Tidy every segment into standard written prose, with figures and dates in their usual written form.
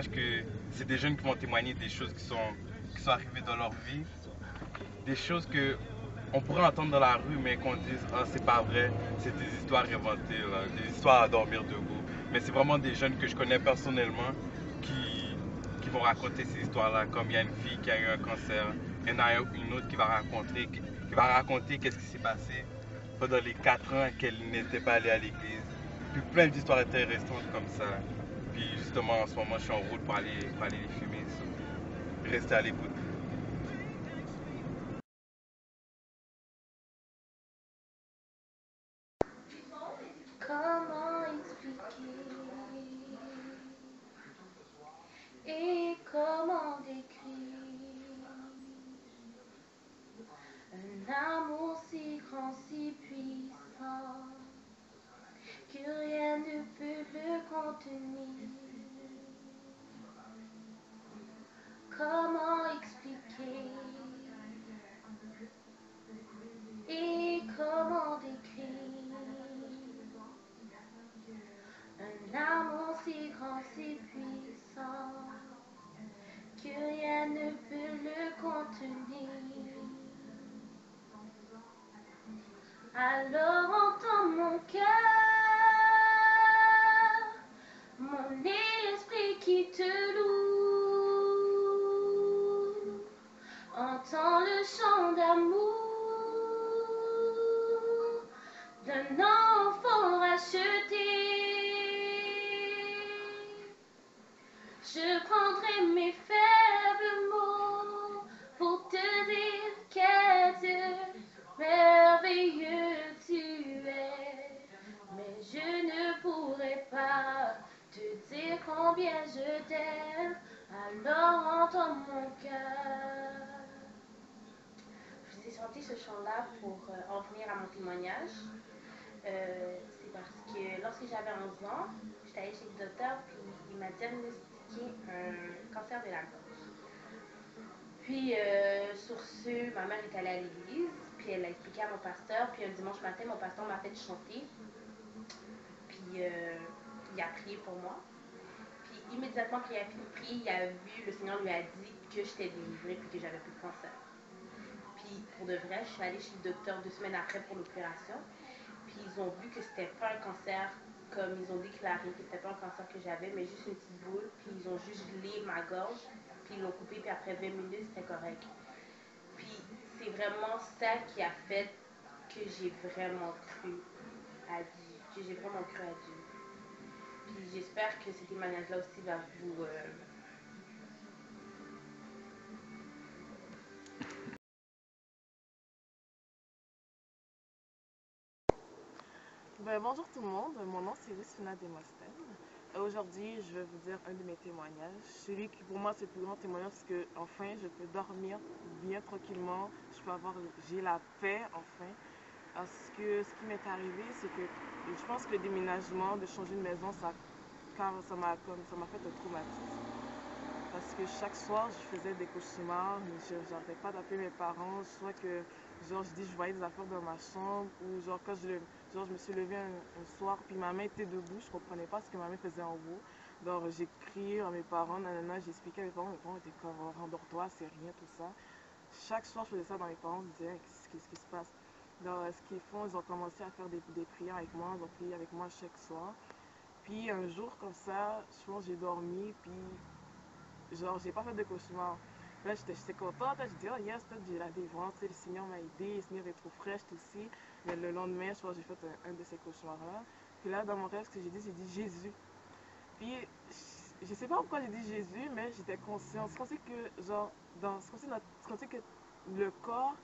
témoignages que c'est des jeunes qui vont témoigner des choses qui sont arrivées dans leur vie, des choses que on pourrait entendre dans la rue, mais qu'on dise, ah, c'est pas vrai, c'est des histoires inventées, là, des histoires à dormir debout. Mais c'est vraiment des jeunes que je connais personnellement qui vont raconter ces histoires-là, comme il y a une fille qui a eu un cancer, il y en a une autre qui va raconter qu'est-ce qui s'est passé pendant les 4 ans qu'elle n'était pas allée à l'église. Puis plein d'histoires intéressantes comme ça. Puis justement, en ce moment, je suis en route pour aller les filmer. So, restez à l'écoute. Comment expliquer et comment décrire un amour si grand, si puissant que rien ne peut le contenir? Comment expliquer et comment décrire un amour si grand, si puissant que rien ne peut le contenir? Alors entends mon cœur, mon esprit qui te loue, entends le chant d'amour d'un enfant racheté. Je prendrai mes faibles mots pour te dire quel Dieu merveilleux tu es. Mais je ne pourrai pas te dire combien je t'aime, alors entends mon cœur. Je vous ai chanté ce chant-là pour en venir à mon témoignage. C'est parce que lorsque j'avais 11 ans, j'étais allée chez le docteur, puis il m'a diagnostiqué un cancer de la gorge. Puis, sur ce, ma mère est allée à l'église, puis elle a expliqué à mon pasteur, puis un dimanche matin, mon pasteur m'a fait chanter, puis il a prié pour moi. Puis immédiatement qu'il a fini de prier, il a vu, le Seigneur lui a dit que j'étais délivrée, puis que j'avais plus de cancer. Puis pour de vrai, je suis allée chez le docteur 2 semaines après pour l'opération. Puis ils ont vu que c'était pas un cancer comme ils ont déclaré, que c'était pas un cancer que j'avais, mais juste une petite boule. Puis ils ont juste gelé ma gorge, puis ils l'ont coupé, puis après 20 minutes, c'était correct. Puis c'est vraiment ça qui a fait que j'ai vraiment cru à Dieu, que j'ai vraiment cru à Dieu. Puis j'espère que ce témoignage-là aussi va vous... Bonjour tout le monde, mon nom c'est Lucina Demosthène. Aujourd'hui, je vais vous dire un de mes témoignages. Celui qui pour moi c'est le plus grand témoignage parce que enfin je peux dormir bien tranquillement, j'ai la paix enfin. Parce que ce qui m'est arrivé, c'est que je pense que le déménagement, de changer de maison, ça m'a fait un traumatisme. Parce que chaque soir, je faisais des cauchemars, je n'arrêtais pas d'appeler mes parents, soit que genre je voyais des affaires dans ma chambre, ou genre quand je me suis levée un soir, puis ma main était debout, je comprenais pas ce que ma main faisait en haut. Donc j'ai crié à mes parents, nanana, j'ai expliqué à mes parents étaient comme rendors-toi, c'est rien, tout ça. Chaque soir, je faisais ça dans mes parents, je disais qu'est-ce qui se passe. Donc ce qu'ils font, ils ont commencé à faire des prières avec moi, ils ont prié avec moi chaque soir. Puis un jour comme ça, je pense j'ai dormi, puis genre, j'ai pas fait de cauchemar. Là, j'étais contente. Là, je dis, oh yes, j'ai la délivrance. Le Seigneur m'a aidé. Le Seigneur est trop fraîche aussi. Mais le lendemain, je crois, j'ai fait un de ces cauchemars-là. Puis là, dans mon rêve, ce que j'ai dit Jésus. Puis, je sais pas pourquoi j'ai dit Jésus, mais j'étais consciente. C'est comme si que, genre, c'est comme si que le corps,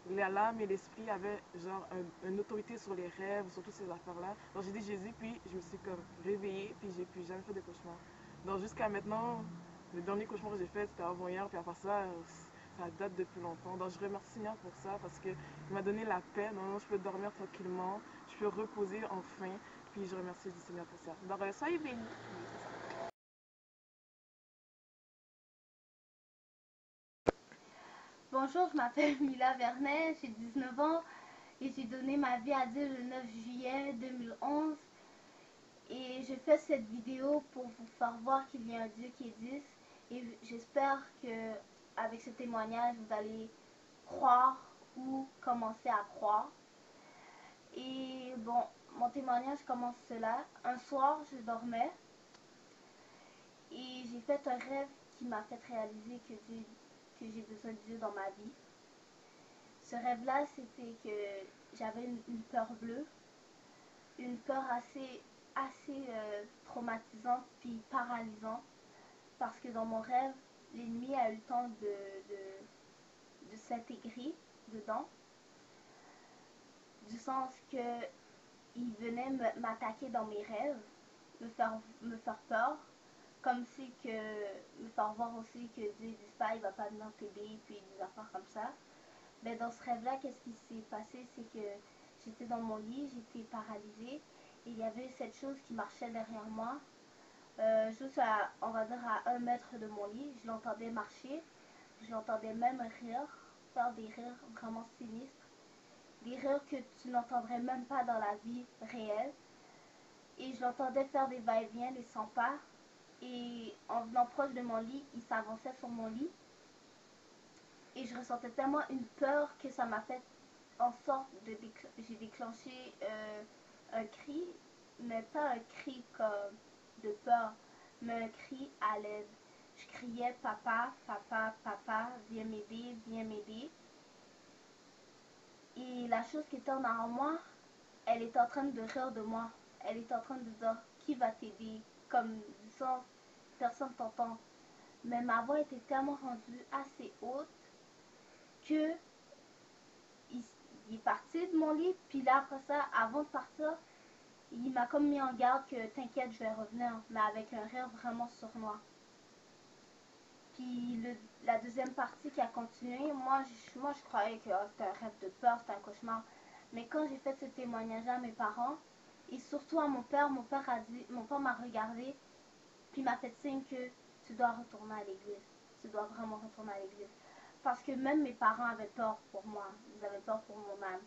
l'âme et l'esprit avaient, genre, une autorité sur les rêves, sur toutes ces affaires-là. Donc, j'ai dit Jésus, puis je me suis comme réveillée, puis j'ai plus jamais fait de cauchemar. Donc, jusqu'à maintenant, le dernier cauchemar que j'ai fait, c'était avant-hier, puis après ça, ça date depuis longtemps. Donc, je remercie Seigneur pour ça, parce qu'il m'a donné la paix. Donc, je peux dormir tranquillement, je peux reposer enfin, puis je remercie le Seigneur pour ça. Donc, soyez bénis. Bonjour, je m'appelle Mila Vernet, j'ai 19 ans et j'ai donné ma vie à Dieu le 9 juillet 2011. Et je fais cette vidéo pour vous faire voir qu'il y a un Dieu qui existe. Et j'espère que avec ce témoignage, vous allez croire ou commencer à croire. Et bon, mon témoignage commence cela. Un soir, je dormais et j'ai fait un rêve qui m'a fait réaliser que j'ai besoin de Dieu dans ma vie. Ce rêve-là, c'était que j'avais une peur bleue, une peur assez traumatisante puis paralysante, parce que dans mon rêve, l'ennemi a eu le temps de s'intégrer dedans, du sens que il venait m'attaquer dans mes rêves, me faire peur, comme si que me faire voir aussi que Dieu n'existe pas, il va pas venir t'aider, puis des affaires comme ça. Mais dans ce rêve-là, qu'est-ce qui s'est passé, c'est que j'étais dans mon lit, j'étais paralysée, et il y avait cette chose qui marchait derrière moi, juste à, on va dire à 1 mètre de mon lit. Je l'entendais marcher, je l'entendais même rire, faire des rires vraiment sinistres, des rires que tu n'entendrais même pas dans la vie réelle. Et je l'entendais faire des va-et-vient, des 100 pas. Et en venant proche de mon lit, il s'avançait sur mon lit. Et je ressentais tellement une peur que ça m'a fait en sorte de j'ai déclenché un cri, mais pas un cri comme de peur, mais un cri à l'aide. Je criais papa, papa, papa, viens m'aider, viens m'aider. Et la chose qui était en arrière de moi, elle était en train de rire de moi. Elle était en train de dire qui va t'aider, comme du sens personne t'entend. Mais ma voix était tellement rendue assez haute que il est parti de mon lit, puis là après ça, avant de partir, il m'a comme mis en garde que t'inquiète, je vais revenir, mais avec un rire vraiment sournois. Puis la deuxième partie qui a continué, moi je croyais que c'était un rêve de peur, c'était un cauchemar. Mais quand j'ai fait ce témoignage à mes parents, et surtout à mon père m'a regardé, puis m'a fait signe que tu dois retourner à l'église. Tu dois vraiment retourner à l'église. Parce que même mes parents avaient peur pour moi. Ils avaient peur pour mon âme.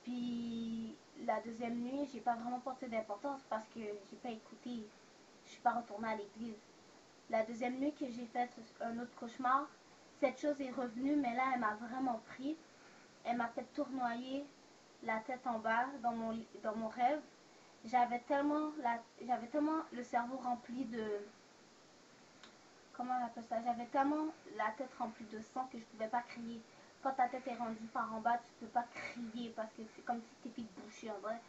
Puis la deuxième nuit, j'ai pas vraiment porté d'importance parce que j'ai pas écouté. Je suis pas retournée à l'église. La deuxième nuit que j'ai fait un autre cauchemar, cette chose est revenue, mais là, elle m'a vraiment pris. Elle m'a fait tournoyer la tête en bas dans mon rêve. J'avais tellement le cerveau rempli de... Comment on appelle ça? J'avais tellement la tête remplie de sang que je pouvais pas crier. Quand ta tête est rendue par en bas, tu peux pas crier parce que c'est comme si tu étais bouché. En vrai,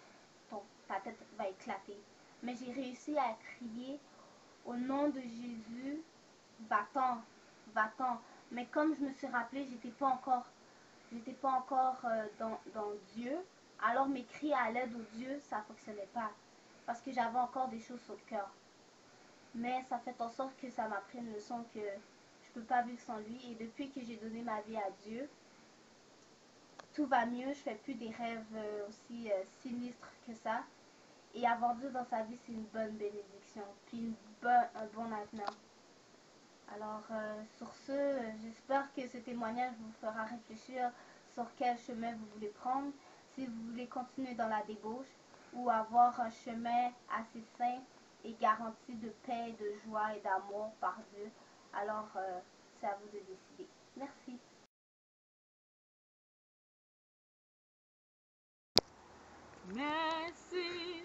ta tête va éclater. Mais j'ai réussi à crier au nom de Jésus, va-t'en, va-t'en. Mais comme je me suis rappelé, j'étais pas encore dans Dieu. Alors mes cris à l'aide au Dieu, ça fonctionnait pas. Parce que j'avais encore des choses sur le cœur. Mais ça fait en sorte que ça m'a pris une leçon que je peux pas vivre sans lui. Et depuis que j'ai donné ma vie à Dieu, tout va mieux. Je fais plus des rêves aussi sinistres que ça. Et avoir Dieu dans sa vie, c'est une bonne bénédiction. Puis un bon avenir. Alors, sur ce, j'espère que ce témoignage vous fera réfléchir sur quel chemin vous voulez prendre. Si vous voulez continuer dans la débauche ou avoir un chemin assez sain et garanti de paix, de joie et d'amour par Dieu, alors c'est à vous de décider. Merci. Merci,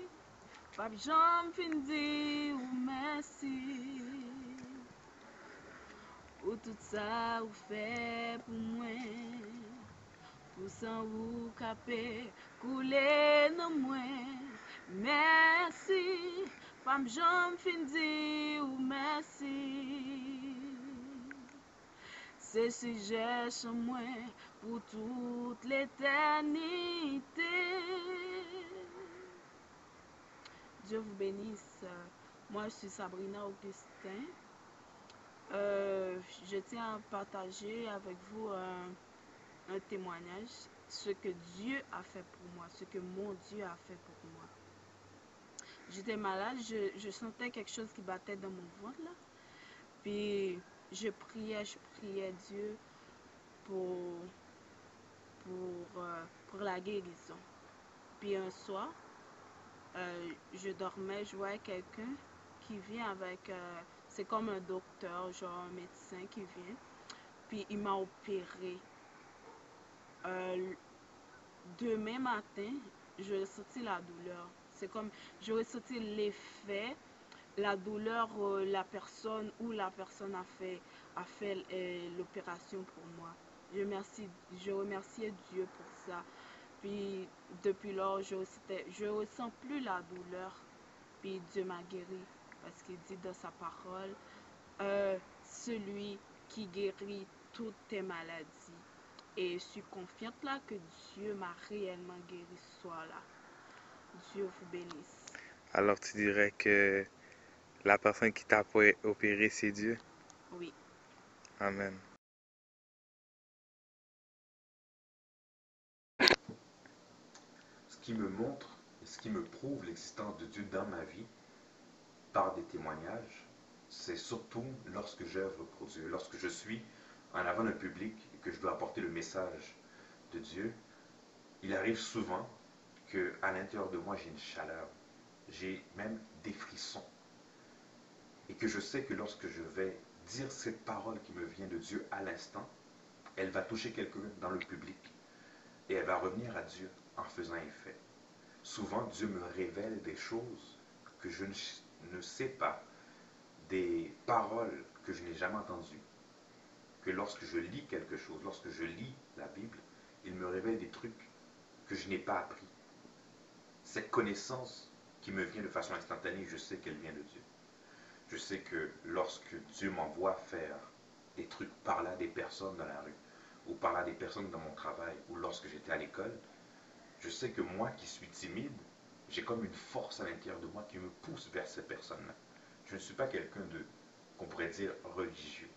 Pape Jean fin di ou merci. Ou tout ça ou fait pour moi. Pour sans ou capé couler non moi. Merci, Pape Jean fin di ou merci. C'est sujet chez moi pour toute l'éternité. Dieu vous bénisse. Moi, je suis Sabrina Augustin. Je tiens à partager avec vous un témoignage, ce que Dieu a fait pour moi, ce que mon Dieu a fait pour moi. J'étais malade, je sentais quelque chose qui battait dans mon ventre là. Puis je priais Dieu pour la guérison. Puis un soir, je dormais, je voyais quelqu'un qui vient avec, c'est comme un docteur, genre un médecin qui vient, puis il m'a opéré. Euh, Demain matin, je ressentis la douleur. C'est comme, je ressentis l'effet, la douleur, la personne a fait l'opération pour moi. Je remercie Dieu pour ça. Puis depuis lors, je ressens plus la douleur. Puis Dieu m'a guéri parce qu'il dit dans sa parole, celui qui guérit toutes tes maladies. Et je suis confiante là que Dieu m'a réellement guéri ce soir-là. Dieu vous bénisse. Alors tu dirais que la personne qui t'a opéré, c'est Dieu? Oui. Amen. Ce qui me montre et ce qui me prouve l'existence de Dieu dans ma vie, par des témoignages, c'est surtout lorsque j'œuvre pour Dieu, lorsque je suis en avant d'un public et que je dois apporter le message de Dieu. Il arrive souvent qu'à l'intérieur de moi, j'ai une chaleur, j'ai même des frissons. Et que je sais que lorsque je vais dire cette parole qui me vient de Dieu à l'instant, elle va toucher quelqu'un dans le public et elle va revenir à Dieu en faisant effet. Souvent, Dieu me révèle des choses que je ne sais pas, des paroles que je n'ai jamais entendues. Que lorsque je lis quelque chose, lorsque je lis la Bible, il me révèle des trucs que je n'ai pas appris. Cette connaissance qui me vient de façon instantanée, je sais qu'elle vient de Dieu. Je sais que lorsque Dieu m'envoie faire des trucs par là des personnes dans la rue, ou par là des personnes dans mon travail, ou lorsque j'étais à l'école, je sais que moi qui suis timide, j'ai comme une force à l'intérieur de moi qui me pousse vers ces personnes-là. Je ne suis pas quelqu'un de, qu'on pourrait dire, religieux,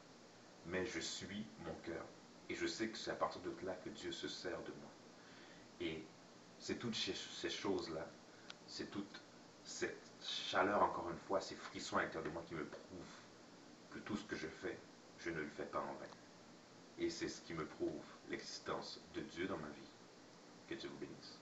mais je suis mon cœur. Et je sais que c'est à partir de là que Dieu se sert de moi. Et c'est toutes ces choses-là, c'est toute cette chaleur, encore une fois, ces frissons à l'intérieur de moi qui me prouvent que tout ce que je fais, je ne le fais pas en vain. Et c'est ce qui me prouve l'existence de Dieu dans ma vie. Que Dieu vous bénisse.